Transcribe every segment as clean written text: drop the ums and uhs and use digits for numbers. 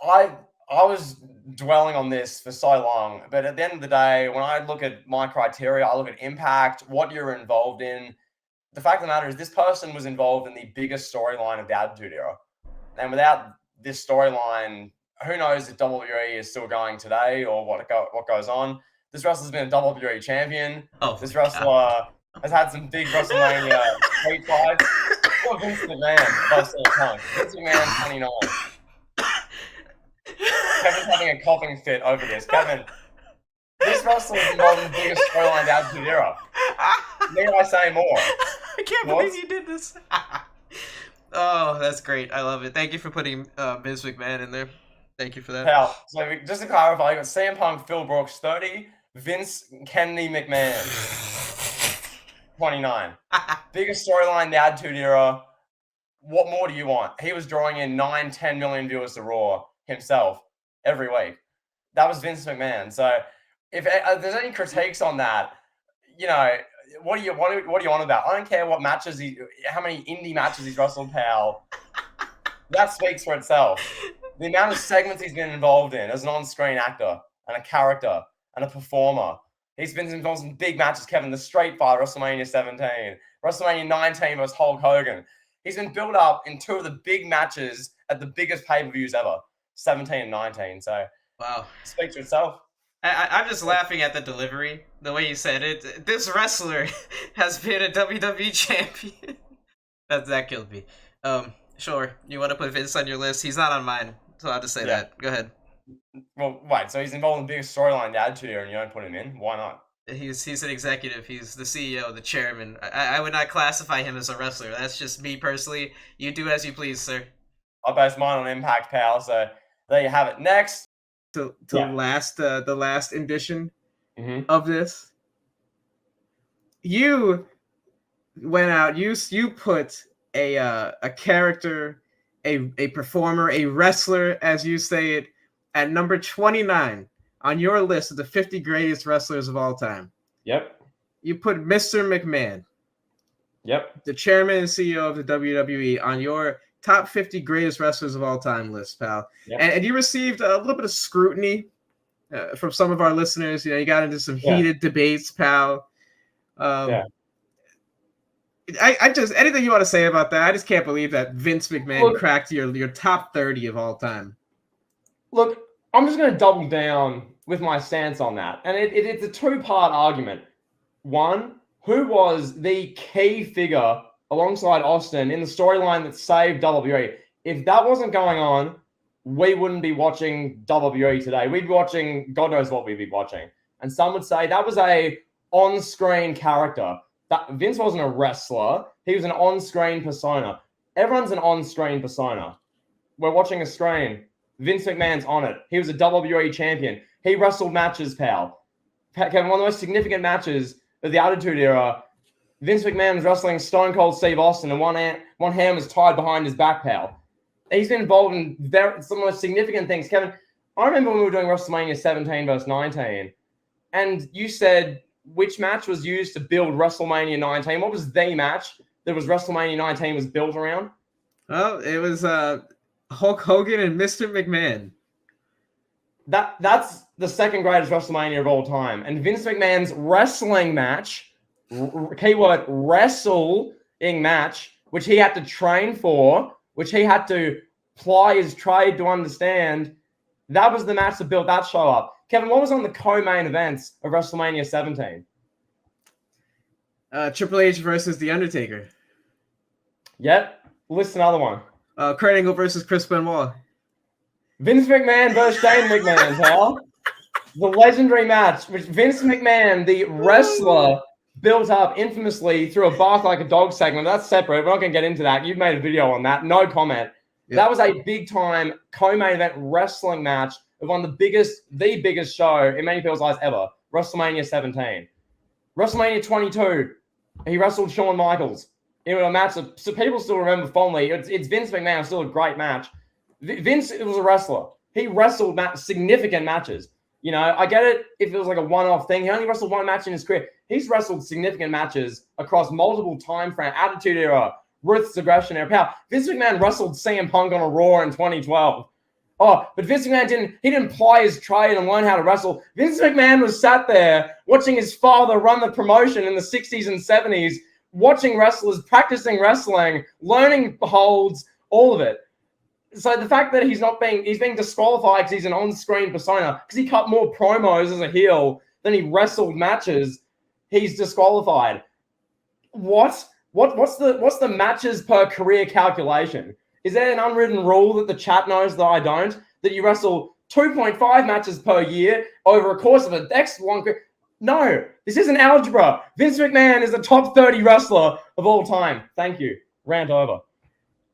I was dwelling on this for so long, but at the end of the day, when I look at my criteria, I look at impact, what you're involved in. The fact of the matter is, this person was involved in the biggest storyline of the Attitude Era, and without this storyline, who knows if WWE is still going today or what goes on. This wrestler's been a WWE champion. Oh, This wrestler has had some big WrestleMania street fights. Poor Vince McMahon versus CM Punk. Vince McMahon 29. Kevin's having a coughing fit over this. Kevin, this wrestler is involved in the biggest storyline of the Attitude Era. Need I say more? I can't believe you did this. Oh, that's great. I love it. Thank you for putting Vince McMahon in there. Thank you for that. Pal, so just to clarify, you got CM Punk, Phil Brooks, 30, Vince Kennedy McMahon, 29. Biggest storyline, the Attitude Era. What more do you want? He was drawing in 9-10 million viewers to Raw himself every week. That was Vince McMahon. So if there's any critiques on that, what are you on about? I don't care what matches how many indie matches he's wrestled, pal. That speaks for itself. The amount of segments he's been involved in as an on-screen actor and a character and a performer. He's been involved in big matches, Kevin, the Street Fight, WrestleMania 17, WrestleMania 19 versus Hulk Hogan. He's been built up in two of the big matches at the biggest pay-per-views ever, 17 and 19. So, wow. Speaks for itself. I'm just laughing at the delivery, the way you said it. This wrestler has been a WWE champion. That killed me. Sure, you want to put Vince on your list? He's not on mine, so I'll just say that. Go ahead. Well, wait, so he's involved in the biggest storyline, the Attitude Era, and you don't put him in? Why not? He's an executive. He's the CEO, the chairman. I would not classify him as a wrestler. That's just me personally. You do as you please, sir. I base mine on Impact, pal, so there you have it. Next. To the last edition of this, you went out. You put a character, a performer, a wrestler, as you say it, at number 29 on your list of the 50 greatest wrestlers of all time. Yep. You put Mr. McMahon. Yep. The chairman and CEO of the WWE on your top 50 greatest wrestlers of all time list, pal. Yep. And you received a little bit of scrutiny from some of our listeners. You got into some heated debates, pal. I just, anything you want to say about that? I just can't believe that Vince McMahon cracked your top 30 of all time. Look, I'm just going to double down with my stance on that. And it's a two-part argument. One, who was the key figure alongside Austin in the storyline that saved WWE? If that wasn't going on, we wouldn't be watching WWE today. We'd be watching, God knows what we'd be watching. And some would say that was a on-screen character. That Vince wasn't a wrestler. He was an on-screen persona. Everyone's an on-screen persona. We're watching a screen. Vince McMahon's on it. He was a WWE champion. He wrestled matches, pal. Kevin, one of the most significant matches of the Attitude Era, Vince McMahon was wrestling Stone Cold Steve Austin, and one hand was tied behind his back, pal. He's been involved in some of the most significant things. Kevin, I remember when we were doing WrestleMania 17 versus 19, and you said which match was used to build WrestleMania 19. What was the match that was WrestleMania 19 was built around? Well, it was Hulk Hogan and Mr. McMahon. That's the second greatest WrestleMania of all time. And Vince McMahon's wrestling match, keyword wrestling match, which he had to train for, which he had to ply his trade to understand, that was the match that built that show up. Kevin, what was on the co-main events of WrestleMania 17? Triple H versus The Undertaker. Yep. List another one. Kurt Angle versus Chris Benoit. Vince McMahon versus Shane McMahon, pal. The legendary match, which Vince McMahon, the wrestler, built up infamously through a bark like a dog segment. That's separate. We're not going to get into that. You've made a video on that. No comment. Yep. That was a big-time co-main event wrestling match of one of the biggest show in many people's eyes ever, WrestleMania 17. WrestleMania 22, he wrestled Shawn Michaels in a match that so people still remember fondly. It's Vince McMahon, still a great match. Vince was a wrestler. He wrestled significant matches. You know, I get it if it was like a one-off thing. He only wrestled one match in his career. He's wrestled significant matches across multiple time frame, Attitude Era, Ruthless Aggression Era. Vince McMahon wrestled CM Punk on a Raw in 2012. oh, but Vince McMahon didn't ply his trade and learn how to wrestle. Vince McMahon was sat there watching his father run the promotion in the 60s and 70s, watching wrestlers, practicing wrestling, learning holds, all of it. So the fact that he's being disqualified because he's an on-screen persona, because he cut more promos as a heel than he wrestled matches, he's disqualified. What's the matches per career calculation? Is there an unwritten rule that the chat knows that I don't? That you wrestle 2.5 matches per year over a course of a next one? No, this isn't algebra. Vince McMahon is a top 30 wrestler of all time. Thank you. Rant over.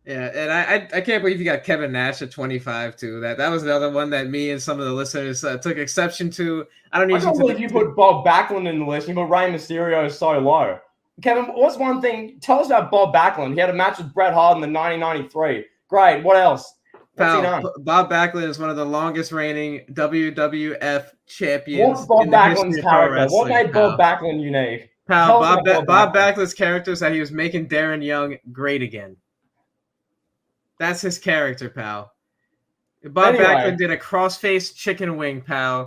Yeah, and I can't believe you got Kevin Nash at 25 too. That was another one that me and some of the listeners took exception to. I can't believe you put Bob Backlund in the list. You put Rey Mysterio so low. Kevin, what's one thing? Tell us about Bob Backlund. He had a match with Bret Hart in 1993. Great. What else? What's he done? Bob Backlund is one of the longest reigning WWF champions. What's Bob Backlund's character? What made Bob Backlund unique? Bob Backlund's character is that he was making Darren Young great again. That's his character, pal. Bob Backlund did a crossface chicken wing, pal.